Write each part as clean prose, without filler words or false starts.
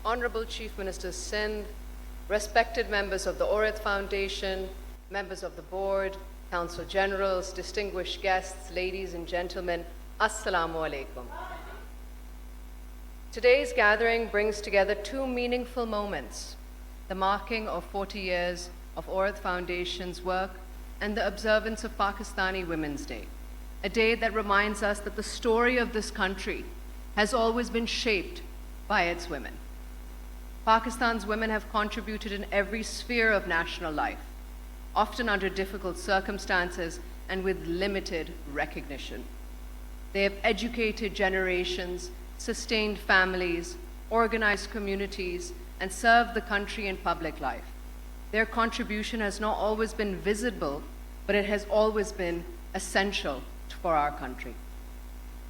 Honorable Chief Minister Sindh, respected members of the Aurat Foundation, members of the board, Council Generals, distinguished guests, ladies and gentlemen, Assalamu alaikum. Today's gathering brings together two meaningful moments: the marking of 40 years of Aurat Foundation's work and the observance of Pakistani Women's Day, a day that reminds us that the story of this country has always been shaped by its women. Pakistan's women have contributed in every sphere of national life, often under difficult circumstances and with limited recognition. They have educated generations, sustained families, organized communities, and served the country in public life. Their contribution has not always been visible, but it has always been essential for our country.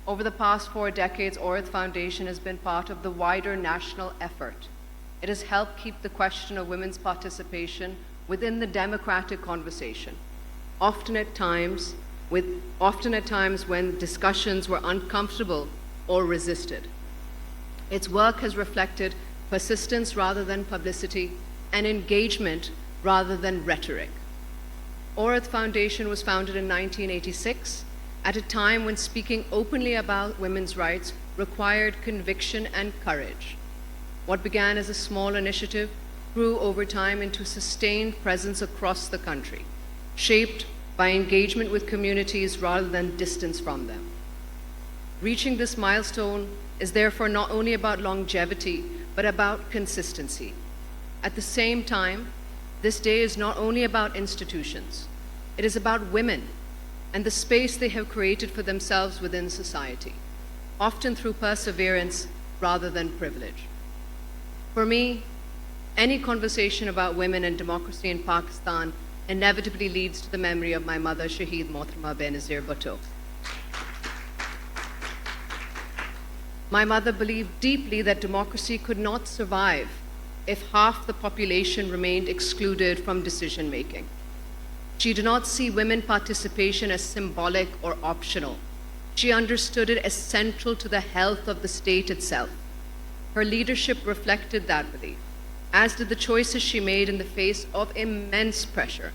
Over the past 4 decades, Aurat Foundation has been part of the wider national effort. It has helped keep the question of women's participation within the democratic conversation, often at times when discussions were uncomfortable or resisted. Its work has reflected persistence rather than publicity and engagement rather than rhetoric. Aurat Foundation was founded in 1986 at a time when speaking openly about women's rights required conviction and courage. What began as a small initiative grew over time into sustained presence across the country, shaped by engagement with communities rather than distance from them. Reaching this milestone is therefore not only about longevity, but about consistency. At the same time, this day is not only about institutions. It is about women and the space they have created for themselves within society, often through perseverance rather than privilege. For me, any conversation about women and democracy in Pakistan inevitably leads to the memory of my mother, Shaheed Mohtarama Benazir Bhutto. My mother believed deeply that democracy could not survive if half the population remained excluded from decision making. She did not see women participation as symbolic or optional. She understood it as central to the health of the state itself. Her leadership reflected that belief, as did the choices she made in the face of immense pressure.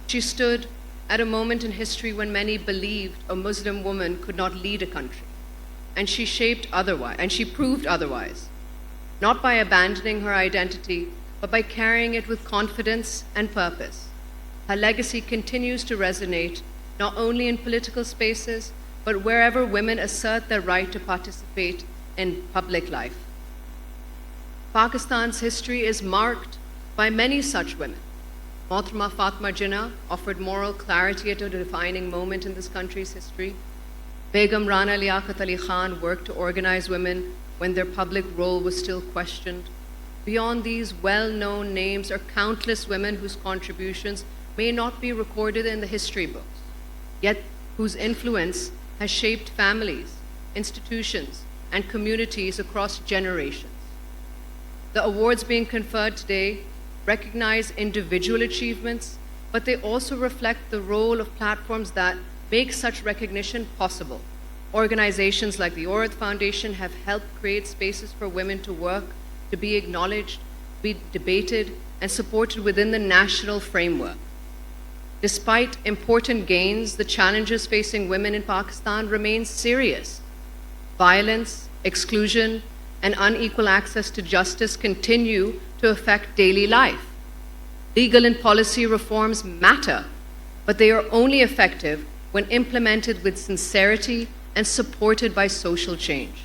She stood at a moment in history when many believed a Muslim woman could not lead a country, and she proved otherwise, not by abandoning her identity, but by carrying it with confidence and purpose. Her legacy continues to resonate not only in political spaces, but wherever women assert their right to participate in public life. Pakistan's history is marked by many such women. Mohtarama Fatma Jinnah offered moral clarity at a defining moment in this country's history. Begum Rana Liaquat Ali Khan worked to organize women when their public role was still questioned. Beyond these well-known names are countless women whose contributions may not be recorded in the history books, yet whose influence has shaped families, institutions, and communities across generations. The awards being conferred today recognize individual achievements, but they also reflect the role of platforms that make such recognition possible. Organizations like the Aurat Foundation have helped create spaces for women to work, to be acknowledged, be debated, and supported within the national framework. Despite important gains, the challenges facing women in Pakistan remain serious. Violence, exclusion, and unequal access to justice continue to affect daily life. Legal and policy reforms matter, but they are only effective when implemented with sincerity and supported by social change.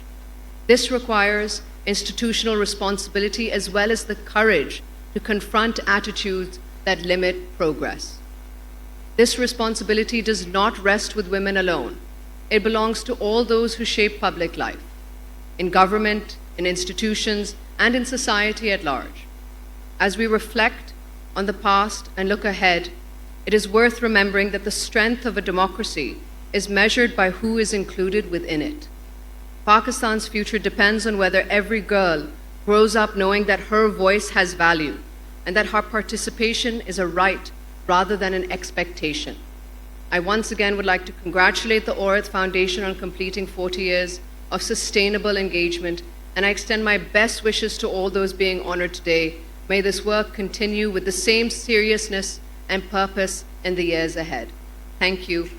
This requires institutional responsibility as well as the courage to confront attitudes that limit progress. This responsibility does not rest with women alone. It belongs to all those who shape public life, in government, in institutions, and in society at large. As we reflect on the past and look ahead, it is worth remembering that the strength of a democracy is measured by who is included within it. Pakistan's future depends on whether every girl grows up knowing that her voice has value and that her participation is a right rather than an expectation. I once again would like to congratulate the Aurat Foundation on completing 40 years of sustainable engagement and I extend my best wishes to all those being honored today. May this work continue with the same seriousness and purpose in the years ahead. Thank you.